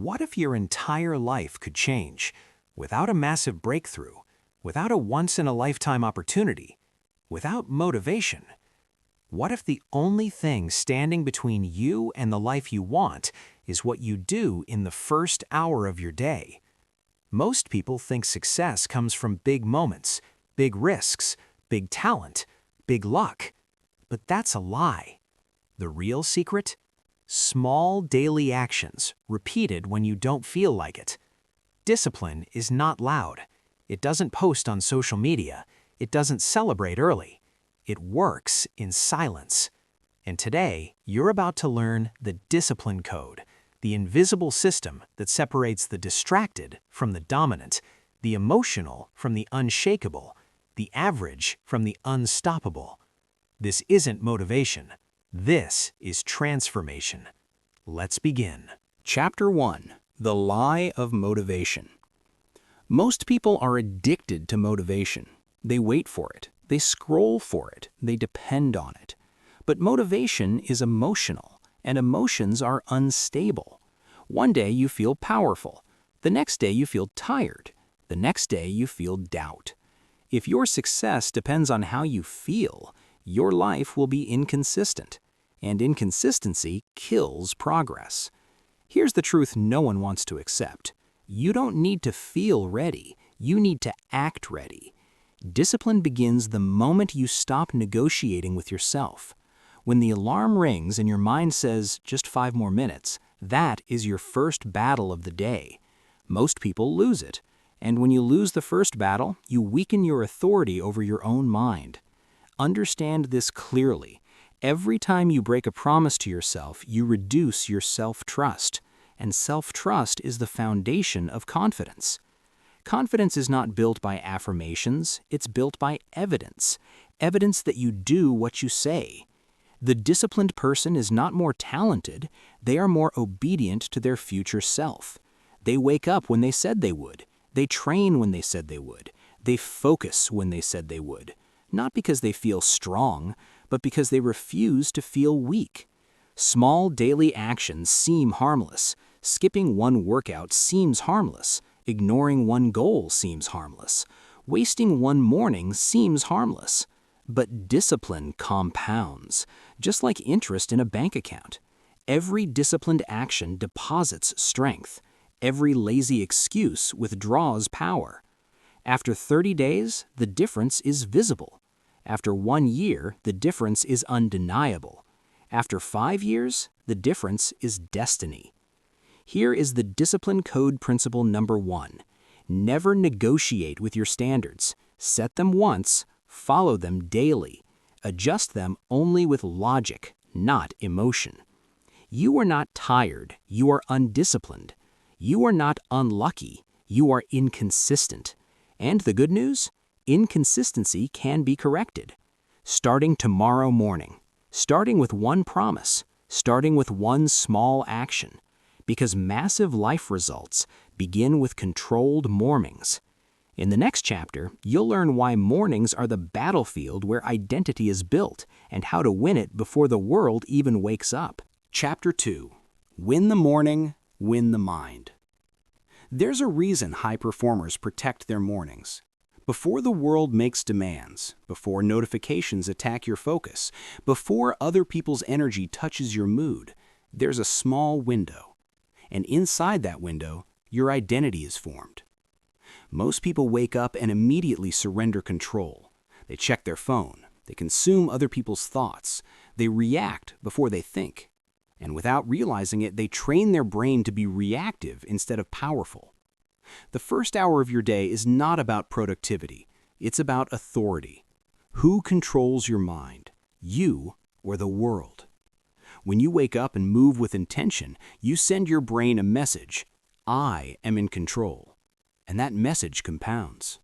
What if your entire life could change without a massive breakthrough, without a once-in-a-lifetime opportunity, without motivation? What if the only thing standing between you and the life you want is what you do in the first hour of your day? Most people think success comes from big moments, big risks, big talent, big luck. But that's a lie. The real secret? Small daily actions, repeated when you don't feel like it. Discipline is not loud. It doesn't post on social media. It doesn't celebrate early. It works in silence. And today, you're about to learn the discipline code, the invisible system that separates the distracted from the dominant, the emotional from the unshakable, the average from the unstoppable. This isn't motivation. This is transformation. Let's begin. Chapter 1. The Lie of Motivation. Most people are addicted to motivation. They wait for it. They scroll for it. They depend on it. But motivation is emotional, and emotions are unstable. One day you feel powerful. The next day you feel tired. The next day you feel doubt. If your success depends on how you feel, your life will be inconsistent, and inconsistency kills progress. Here's the truth no one wants to accept. You don't need to feel ready. You need to act ready. Discipline begins the moment you stop negotiating with yourself. When the alarm rings and your mind says, just 5 more minutes, that is your first battle of the day. Most people lose it. And when you lose the first battle, you weaken your authority over your own mind. Understand this clearly. Every time you break a promise to yourself, you reduce your self-trust. And self-trust is the foundation of confidence. Confidence is not built by affirmations, it's built by evidence. Evidence that you do what you say. The disciplined person is not more talented, they are more obedient to their future self. They wake up when they said they would. They train when they said they would. They focus when they said they would. Not because they feel strong, but because they refuse to feel weak. Small daily actions seem harmless. Skipping one workout seems harmless. Ignoring one goal seems harmless. Wasting one morning seems harmless. But discipline compounds, just like interest in a bank account. Every disciplined action deposits strength. Every lazy excuse withdraws power. After 30 days, the difference is visible. After 1 year, the difference is undeniable. After 5 years, the difference is destiny. Here is the discipline code principle number 1. Never negotiate with your standards. Set them once, follow them daily. Adjust them only with logic, not emotion. You are not tired, you are undisciplined. You are not unlucky, you are inconsistent. And the good news? Inconsistency can be corrected. Starting tomorrow morning. Starting with one promise. Starting with one small action. Because massive life results begin with controlled mornings. In the next chapter, you'll learn why mornings are the battlefield where identity is built and how to win it before the world even wakes up. Chapter 2. Win the morning, win the mind. There's a reason high performers protect their mornings. Before the world makes demands, before notifications attack your focus, before other people's energy touches your mood, there's a small window. And inside that window, your identity is formed. Most people wake up and immediately surrender control. They check their phone. They consume other people's thoughts. They react before they think. And without realizing it, they train their brain to be reactive instead of powerful. The first hour of your day is not about productivity. It's about authority. Who controls your mind? You or the world? When you wake up and move with intention, you send your brain a message. I am in control. And that message compounds.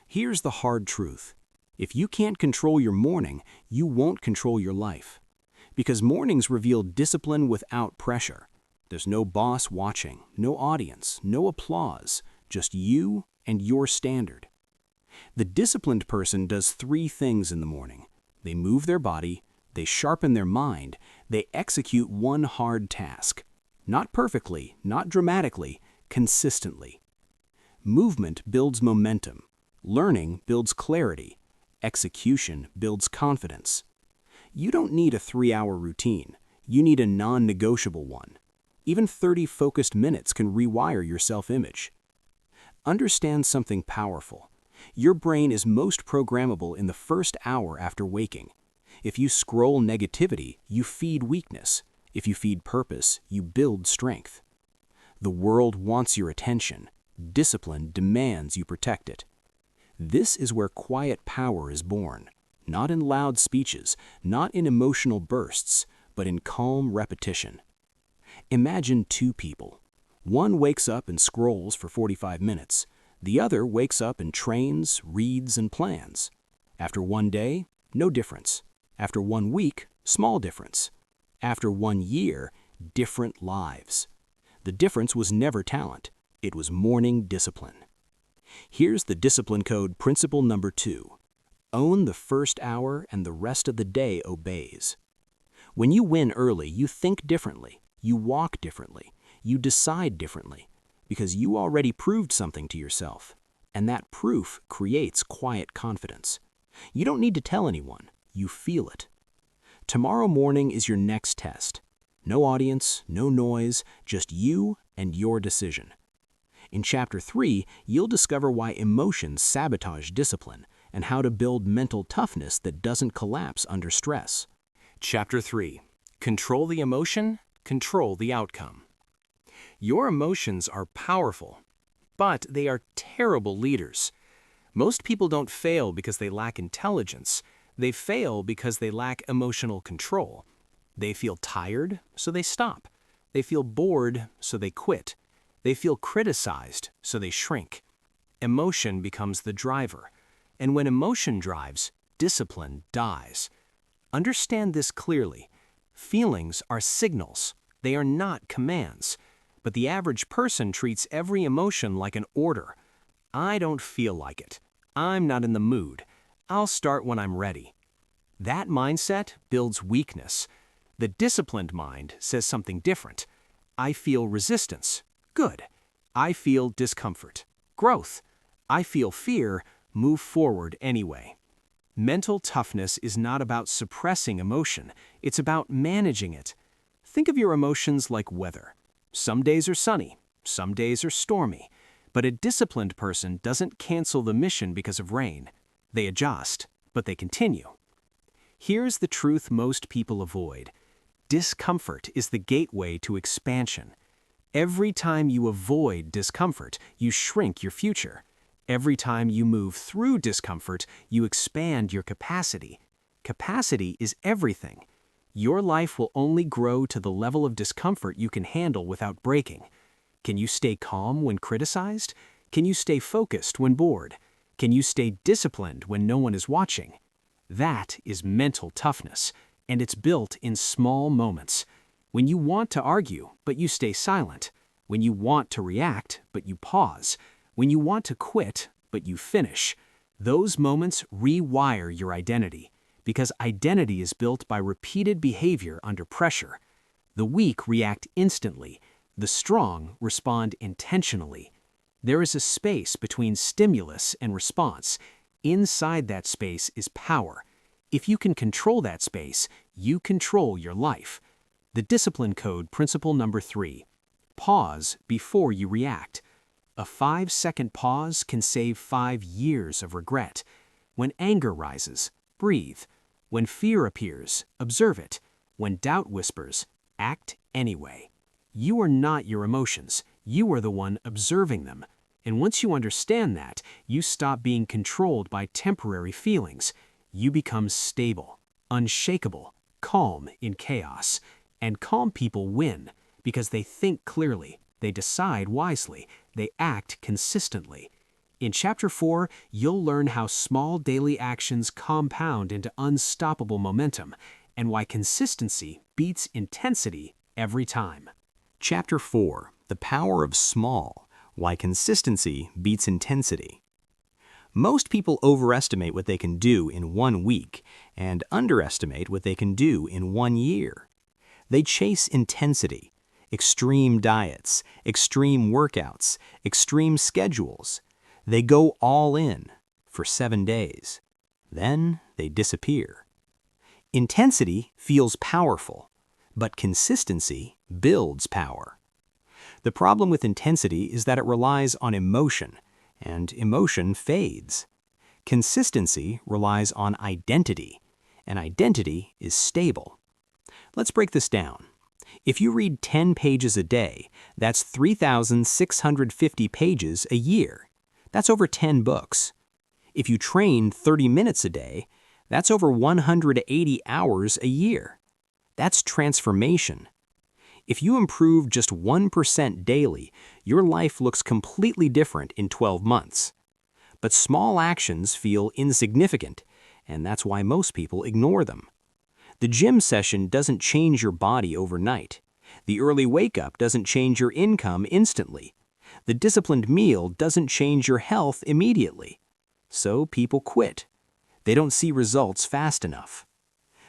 Here's the hard truth. If you can't control your morning, you won't control your life. Because mornings reveal discipline without pressure. There's no boss watching, no audience, no applause, just you and your standard. The disciplined person does 3 things in the morning. They move their body, they sharpen their mind, they execute one hard task. Not perfectly, not dramatically, consistently. Movement builds momentum. Learning builds clarity. Execution builds confidence. You don't need a 3-hour routine. You need a non-negotiable one. Even 30 focused minutes can rewire your self-image. Understand something powerful. Your brain is most programmable in the first hour after waking. If you scroll negativity, you feed weakness. If you feed purpose, you build strength. The world wants your attention. Discipline demands you protect it. This is where quiet power is born, not in loud speeches, not in emotional bursts, but in calm repetition. Imagine two people. One wakes up and scrolls for 45 minutes. The other wakes up and trains, reads, and plans. After one day, no difference. After 1 week, small difference. After 1 year, different lives. The difference was never talent. It was morning discipline. Here's the discipline code principle number 2. Own the first hour and the rest of the day obeys. When you win early, you think differently. You walk differently. You decide differently. Because you already proved something to yourself. And that proof creates quiet confidence. You don't need to tell anyone. You feel it. Tomorrow morning is your next test. No audience, no noise, just you and your decision. In Chapter 3, you'll discover why emotions sabotage discipline and how to build mental toughness that doesn't collapse under stress. Chapter 3. Control the emotion, control the outcome. Your emotions are powerful, but they are terrible leaders. Most people don't fail because they lack intelligence. They fail because they lack emotional control. They feel tired, so they stop. They feel bored, so they quit. They feel criticized, so they shrink. Emotion becomes the driver. And when emotion drives, discipline dies. Understand this clearly. Feelings are signals. They are not commands. But the average person treats every emotion like an order. I don't feel like it. I'm not in the mood. I'll start when I'm ready. That mindset builds weakness. The disciplined mind says something different. I feel resistance. Good. I feel discomfort. Growth. I feel fear. Move forward anyway. Mental toughness is not about suppressing emotion. It's about managing it. Think of your emotions like weather. Some days are sunny. Some days are stormy. But a disciplined person doesn't cancel the mission because of rain. They adjust, but they continue. Here's the truth most people avoid. Discomfort is the gateway to expansion. Every time you avoid discomfort, you shrink your future. Every time you move through discomfort, you expand your capacity. Capacity is everything. Your life will only grow to the level of discomfort you can handle without breaking. Can you stay calm when criticized? Can you stay focused when bored? Can you stay disciplined when no one is watching? That is mental toughness, and it's built in small moments. When you want to argue, but you stay silent. When you want to react, but you pause. When you want to quit, but you finish. Those moments rewire your identity, because identity is built by repeated behavior under pressure. The weak react instantly. The strong respond intentionally. There is a space between stimulus and response. Inside that space is power. If you can control that space, you control your life. The discipline code principle number 3. Pause before you react. A 5-second pause can save 5 years of regret. When anger rises, breathe. When fear appears, observe it. When doubt whispers, act anyway. You are not your emotions. You are the one observing them. And once you understand that, you stop being controlled by temporary feelings. You become stable, unshakable, calm in chaos. And calm people win because they think clearly, they decide wisely, they act consistently. In Chapter 4, you'll learn how small daily actions compound into unstoppable momentum and why consistency beats intensity every time. Chapter 4. The Power of Small. Why Consistency Beats Intensity. Most people overestimate what they can do in 1 week and underestimate what they can do in 1 year. They chase intensity. Extreme diets, extreme workouts, extreme schedules. They go all in for 7 days. Then they disappear. Intensity feels powerful, but consistency builds power. The problem with intensity is that it relies on emotion, and emotion fades. Consistency relies on identity, and identity is stable. Let's break this down. If you read 10 pages a day, that's 3,650 pages a year. That's over 10 books. If you train 30 minutes a day, that's over 180 hours a year. That's transformation. If you improve just 1% daily, your life looks completely different in 12 months. But small actions feel insignificant, and that's why most people ignore them. The gym session doesn't change your body overnight. The early wake-up doesn't change your income instantly. The disciplined meal doesn't change your health immediately. So people quit. They don't see results fast enough.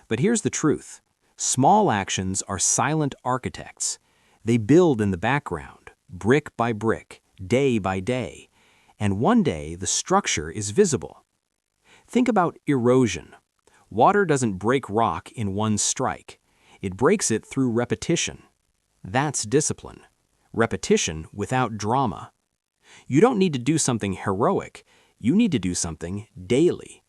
But here's the truth. Small actions are silent architects. They build in the background, brick by brick, day by day. And one day, the structure is visible. Think about erosion. Water doesn't break rock in one strike. It breaks it through repetition. That's discipline. Repetition without drama. You don't need to do something heroic. You need to do something daily.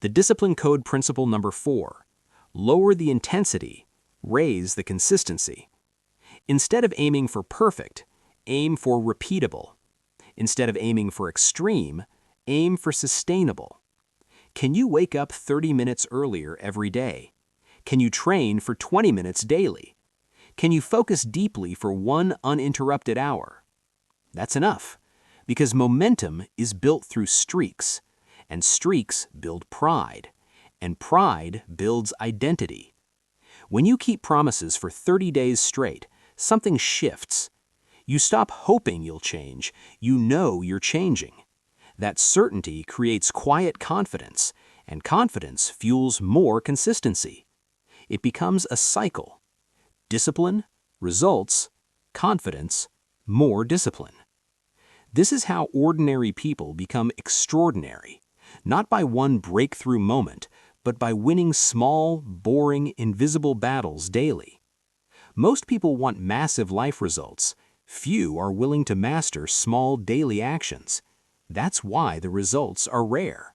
The discipline code principle number 4. Lower the intensity, raise the consistency. Instead of aiming for perfect, aim for repeatable. Instead of aiming for extreme, aim for sustainable. Can you wake up 30 minutes earlier every day? Can you train for 20 minutes daily? Can you focus deeply for 1 uninterrupted hour? That's enough, because momentum is built through streaks, and streaks build pride, and pride builds identity. When you keep promises for 30 days straight, something shifts. You stop hoping you'll change, you know you're changing. That certainty creates quiet confidence, and confidence fuels more consistency. It becomes a cycle. Discipline, results, confidence, more discipline. This is how ordinary people become extraordinary, not by one breakthrough moment, but by winning small, boring, invisible battles daily. Most people want massive life results. Few are willing to master small daily actions. That's why the results are rare.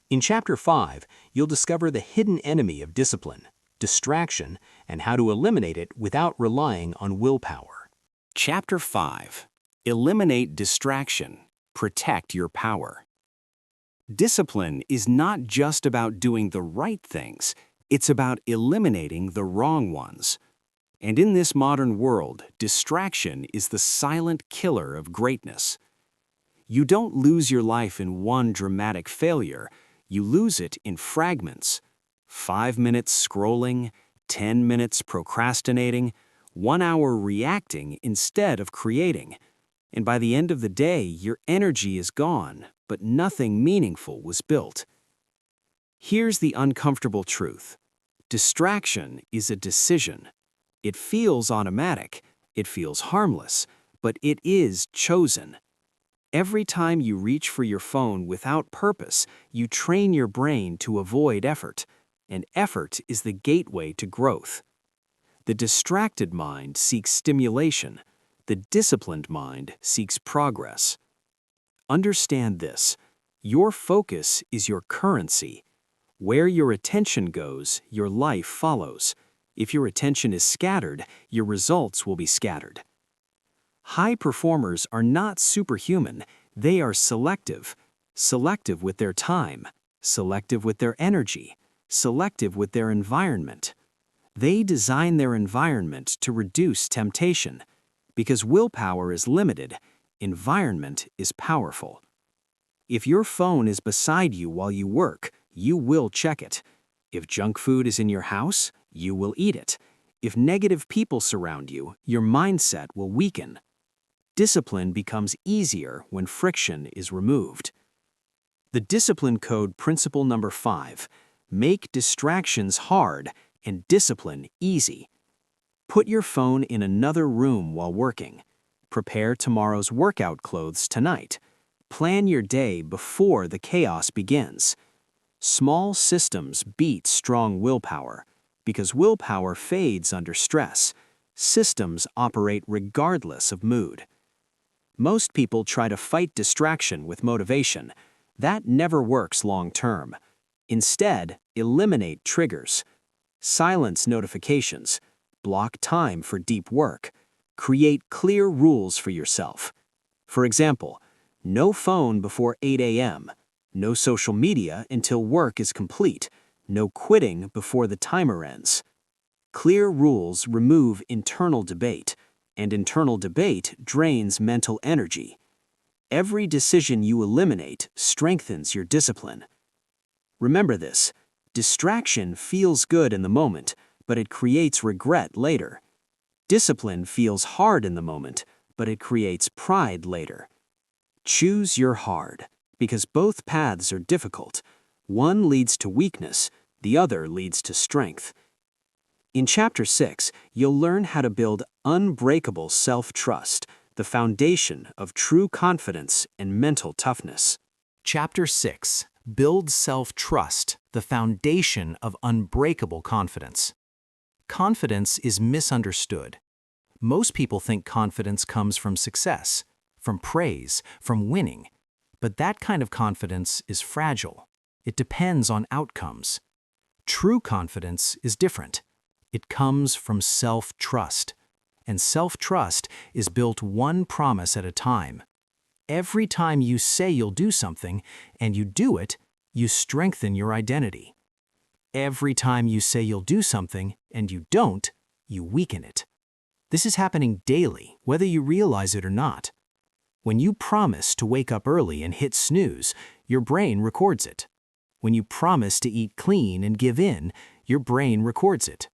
In Chapter 5, you'll discover the hidden enemy of discipline, distraction, and how to eliminate it without relying on willpower. Chapter 5. Eliminate distraction. Protect your power. Discipline is not just about doing the right things, it's about eliminating the wrong ones. And in this modern world, distraction is the silent killer of greatness. You don't lose your life in one dramatic failure, you lose it in fragments. 5 minutes scrolling, 10 minutes procrastinating, 1 hour reacting instead of creating. And by the end of the day, your energy is gone, but nothing meaningful was built. Here's the uncomfortable truth. Distraction is a decision. It feels automatic, it feels harmless, but it is chosen. Every time you reach for your phone without purpose, you train your brain to avoid effort, and effort is the gateway to growth. The distracted mind seeks stimulation. The disciplined mind seeks progress. Understand this. Your focus is your currency. Where your attention goes, your life follows. If your attention is scattered, your results will be scattered. High performers are not superhuman, they are selective. Selective with their time, selective with their energy, selective with their environment. They design their environment to reduce temptation. Because willpower is limited, environment is powerful. If your phone is beside you while you work, you will check it. If junk food is in your house, you will eat it. If negative people surround you, your mindset will weaken. Discipline becomes easier when friction is removed. The discipline code principle number 5. Make distractions hard and discipline easy. Put your phone in another room while working. Prepare tomorrow's workout clothes tonight. Plan your day before the chaos begins. Small systems beat strong willpower, because willpower fades under stress. Systems operate regardless of mood. Most people try to fight distraction with motivation. That never works long term. Instead, eliminate triggers. Silence notifications. Block time for deep work. Create clear rules for yourself. For example, no phone before 8 a.m., no social media until work is complete, no quitting before the timer ends. Clear rules remove internal debate, and internal debate drains mental energy. Every decision you eliminate strengthens your discipline. Remember this: distraction feels good in the moment, but it creates regret later. Discipline feels hard in the moment, but it creates pride later. Choose your hard, because both paths are difficult. One leads to weakness, the other leads to strength. In Chapter 6, you'll learn how to build unbreakable self-trust, the foundation of true confidence and mental toughness. Chapter 6. Build self-trust, the foundation of unbreakable confidence. Confidence is misunderstood. Most people think confidence comes from success, from praise, from winning. But that kind of confidence is fragile. It depends on outcomes. True confidence is different. It comes from self-trust. And self-trust is built one promise at a time. Every time you say you'll do something, and you do it, you strengthen your identity. Every time you say you'll do something, and you don't, you weaken it. This is happening daily, whether you realize it or not. When you promise to wake up early and hit snooze, your brain records it. When you promise to eat clean and give in, your brain records it.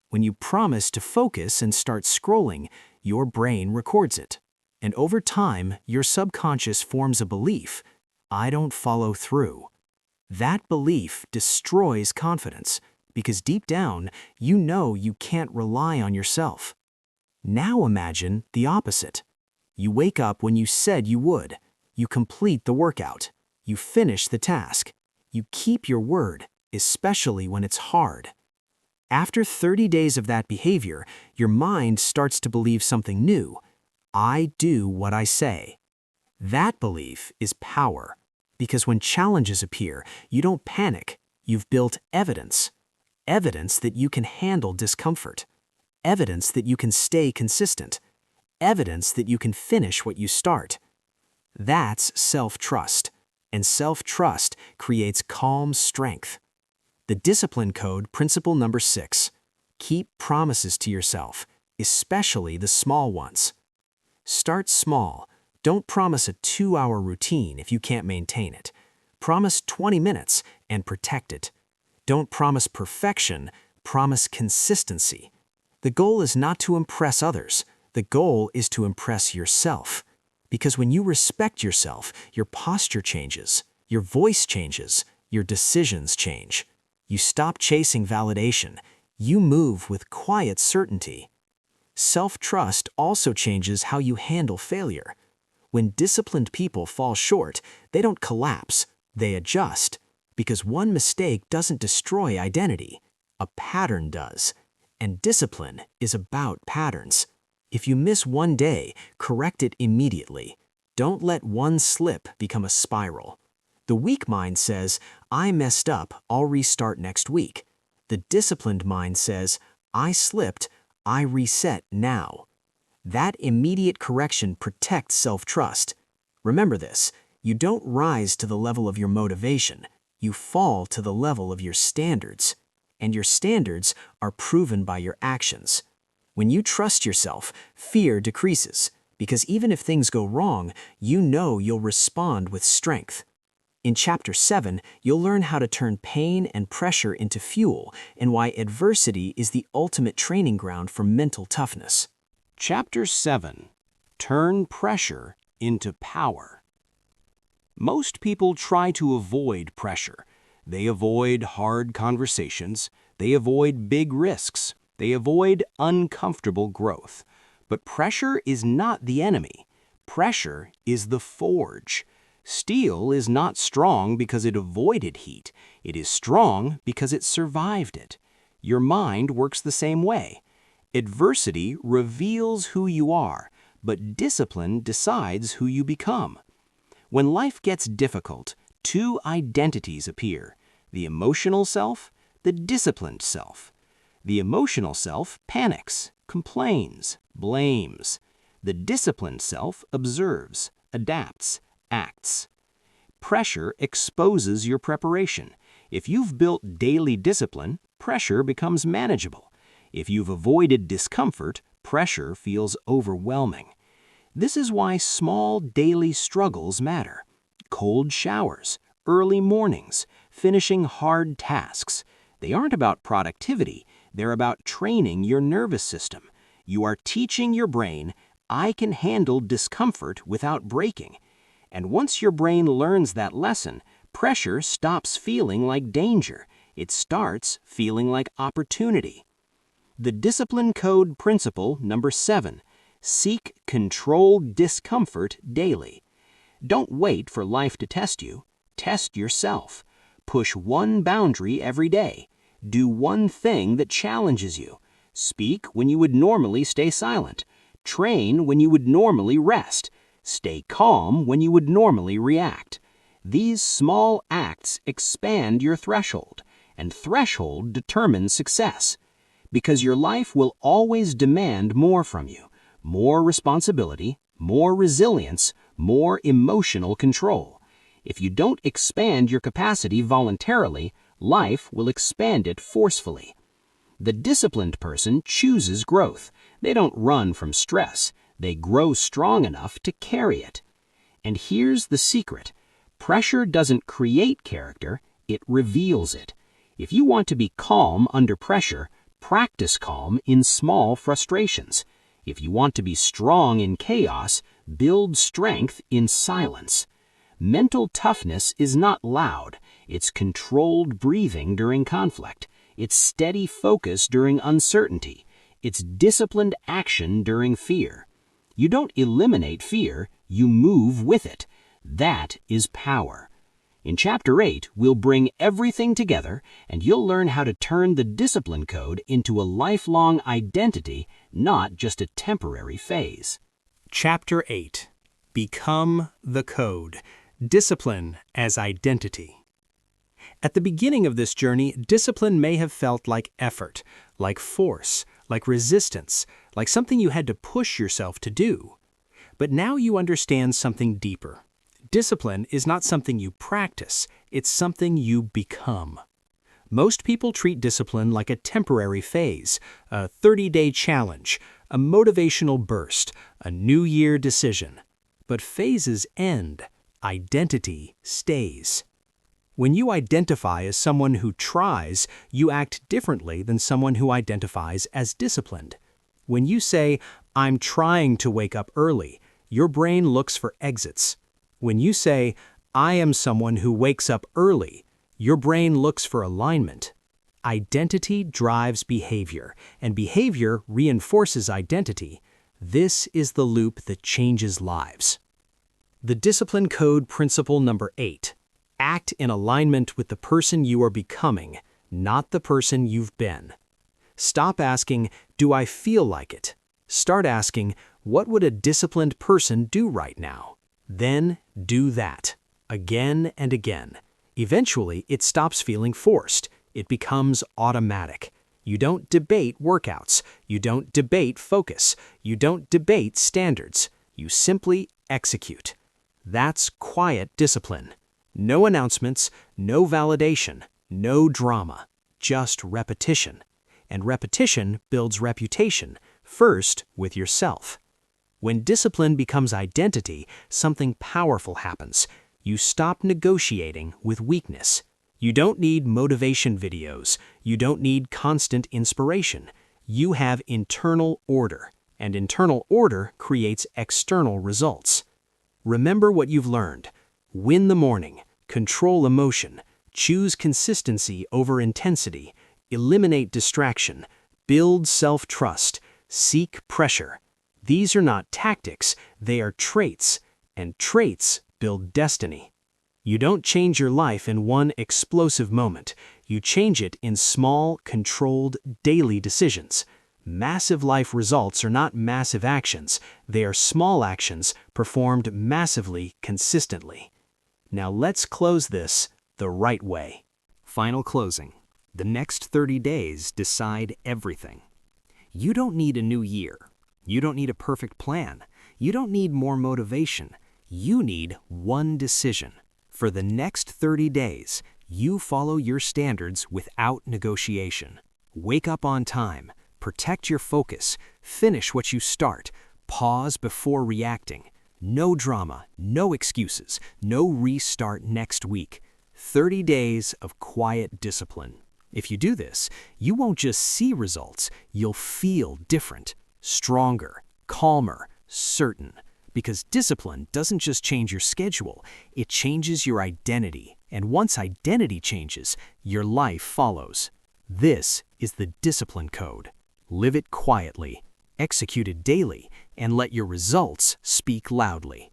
When you promise to focus and start scrolling, your brain records it. And over time, your subconscious forms a belief: I don't follow through. That belief destroys confidence, because deep down, you know you can't rely on yourself. Now imagine the opposite. You wake up when you said you would. You complete the workout. You finish the task. You keep your word, especially when it's hard. After 30 days of that behavior, your mind starts to believe something new. I do what I say. That belief is power, because when challenges appear, you don't panic. You've built evidence. Evidence that you can handle discomfort. Evidence that you can stay consistent. Evidence that you can finish what you start. That's self-trust, and self-trust creates calm strength. The discipline code principle number 6: keep promises to yourself, especially the small ones. Start small. Don't promise a 2-hour routine if you can't maintain it. Promise 20 minutes and protect it. Don't promise perfection, promise consistency. The goal is not to impress others. The goal is to impress yourself. Because when you respect yourself, your posture changes, your voice changes, your decisions change. You stop chasing validation. You move with quiet certainty. Self-trust also changes how you handle failure. When disciplined people fall short, they don't collapse, they adjust. Because one mistake doesn't destroy identity. A pattern does. And discipline is about patterns. If you miss one day, correct it immediately. Don't let one slip become a spiral. The weak mind says, I messed up, I'll restart next week. The disciplined mind says, I slipped, I reset now. That immediate correction protects self-trust. Remember this: you don't rise to the level of your motivation, you fall to the level of your standards. And your standards are proven by your actions. When you trust yourself, fear decreases, because even if things go wrong, you know you'll respond with strength. In Chapter 7, you'll learn how to turn pain and pressure into fuel and why adversity is the ultimate training ground for mental toughness. Chapter 7. Turn pressure into power. Most people try to avoid pressure. They avoid hard conversations. They avoid big risks. They avoid uncomfortable growth. But pressure is not the enemy. Pressure is the forge. Steel is not strong because it avoided heat. It is strong because it survived it. Your mind works the same way. Adversity reveals who you are, but discipline decides who you become. When life gets difficult, two identities appear: the emotional self, the disciplined self. The emotional self panics, complains, blames. The disciplined self observes, adapts, acts. Pressure exposes your preparation. If you've built daily discipline, pressure becomes manageable. If you've avoided discomfort, pressure feels overwhelming. This is why small daily struggles matter. Cold showers, early mornings, finishing hard tasks. They aren't about productivity, they're about training your nervous system. You are teaching your brain, I can handle discomfort without breaking. And once your brain learns that lesson, pressure stops feeling like danger. It starts feeling like opportunity. The discipline code principle number 7. Seek controlled discomfort daily. Don't wait for life to test you. Test yourself. Push one boundary every day. Do one thing that challenges you. Speak when you would normally stay silent. Train when you would normally rest. Stay calm when you would normally react. These small acts expand your threshold, and threshold determines success. Because your life will always demand more from you. More responsibility, more resilience, more emotional control. If you don't expand your capacity voluntarily, life will expand it forcefully. The disciplined person chooses growth. They don't run from stress. They grow strong enough to carry it. And here's the secret. Pressure doesn't create character, it reveals it. If you want to be calm under pressure, practice calm in small frustrations. If you want to be strong in chaos, build strength in silence. Mental toughness is not loud. It's controlled breathing during conflict. It's steady focus during uncertainty. It's disciplined action during fear. You don't eliminate fear, you move with it. That is power. In Chapter 8, we'll bring everything together, and you'll learn how to turn the discipline code into a lifelong identity, not just a temporary phase. Chapter 8. Become the Code. Discipline as Identity. At the beginning of this journey, discipline may have felt like effort, like force, like resistance, like something you had to push yourself to do. But now you understand something deeper. Discipline is not something you practice, it's something you become. Most people treat discipline like a temporary phase, a 30-day challenge, a motivational burst, a New Year decision. But phases end, identity stays. When you identify as someone who tries, you act differently than someone who identifies as disciplined. When you say, I'm trying to wake up early, your brain looks for exits. When you say, I am someone who wakes up early, your brain looks for alignment. Identity drives behavior, and behavior reinforces identity. This is the loop that changes lives. The discipline code principle number 8. Act in alignment with the person you are becoming, not the person you've been. Stop asking, do I feel like it? Start asking, what would a disciplined person do right now? Then do that, again and again. Eventually, it stops feeling forced. It becomes automatic. You don't debate workouts. You don't debate focus. You don't debate standards. You simply execute. That's quiet discipline. No announcements, no validation, no drama, just repetition. And repetition builds reputation, first with yourself. When discipline becomes identity, something powerful happens. You stop negotiating with weakness. You don't need motivation videos. You don't need constant inspiration. You have internal order, and internal order creates external results. Remember what you've learned. Win the morning, control emotion, choose consistency over intensity, eliminate distraction, Build self-trust. Seek pressure. These are not tactics, they are traits, and traits build destiny. You don't change your life in one explosive moment. You change it in small, controlled, daily decisions. Massive life results are not massive actions. They are small actions performed massively, consistently. Now let's close this the right way. Final closing. The next 30 days decide everything. You don't need a new year. You don't need a perfect plan. You don't need more motivation. You need one decision. For the next 30 days, you follow your standards without negotiation. Wake up on time. Protect your focus. Finish what you start. Pause before reacting. No drama, no excuses, no restart next week. 30 days of quiet discipline. If you do this, you won't just see results, you'll feel different, stronger, calmer, certain. Because discipline doesn't just change your schedule, it changes your identity. And once identity changes, your life follows. This is the discipline code. Live it quietly, execute it daily, and let your results speak loudly.